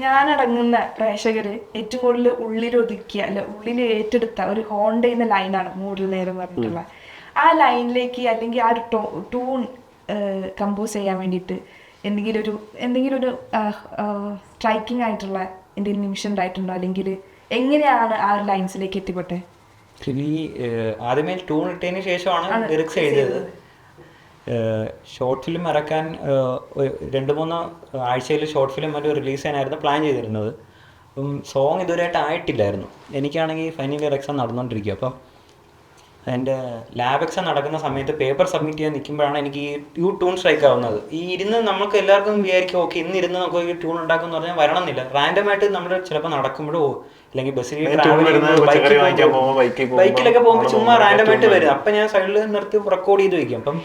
ഞാനടങ്ങുന്ന പ്രേക്ഷകര് ഏറ്റവും കൂടുതൽ ഉള്ളിലൊതുക്കിയ അല്ല ഉള്ളിൽ ഏറ്റെടുത്ത ഒരു ഹോണ്ടയുന്ന ലൈനാണ് മൂടൽ നേരം പറഞ്ഞിട്ടുള്ള. ആ ലൈനിലേക്ക് അല്ലെങ്കിൽ ആ ഒരു ടൂൺ കമ്പോസ് ചെയ്യാൻ വേണ്ടിയിട്ട് എന്തെങ്കിലും ഒരു സ്ട്രൈക്കിംഗ് ആയിട്ടുള്ള എന്തെങ്കിലും നിമിഷം ഉണ്ടായിട്ടുണ്ടോ, അല്ലെങ്കിൽ എങ്ങനെയാണ് ആ ഒരു ലൈൻസിലേക്ക് എത്തിപ്പെട്ടെ? ആദ്യമേ ട്യൂൺ ഇട്ടതിന് ശേഷമാണ് ലിറിക്സ് എഴുതിയത്. ഷോർട്ട് ഫിലിം ഇറക്കാൻ 2-3 ആഴ്ചയിൽ ഷോർട്ട് ഫിലിം മറ്റു റിലീസ് ചെയ്യാനായിരുന്നു പ്ലാൻ ചെയ്തിരുന്നത്. അപ്പം സോങ് ഇതുവരെയായിട്ട് ആയിട്ടില്ലായിരുന്നു. എനിക്കാണെങ്കിൽ ഫൈനൽ ഇയർ എക്സാം നടന്നുകൊണ്ടിരിക്കുക. അപ്പം എൻ്റെ ലാബ് എക്സാം നടക്കുന്ന സമയത്ത് പേപ്പർ സബ്മിറ്റ് ചെയ്യാൻ നിൽക്കുമ്പോഴാണ് എനിക്ക് ഈ ട്യൂൺ സ്ട്രൈക്ക് ആവുന്നത്. ഇരുന്ന് നമുക്ക് എല്ലാവർക്കും വിചാരിക്കും ഓക്കെ ഇന്നിരുന്ന് നമുക്ക് ഈ ട്യൂൺ ഉണ്ടാക്കുമെന്ന് പറഞ്ഞാൽ വരണമെന്നില്ല. റാൻഡമായിട്ട് നമ്മൾ ചിലപ്പോൾ നടക്കുമ്പോഴോ അല്ലെങ്കിൽ ബസ്സിൽ ബൈക്കിലൊക്കെ പോകുമ്പോൾ ചുമ്മാ റാൻഡമായിട്ട് വരും. അപ്പം ഞാൻ സൈഡിൽ നിർത്തി റെക്കോർഡ് ചെയ്ത് വയ്ക്കും. അപ്പം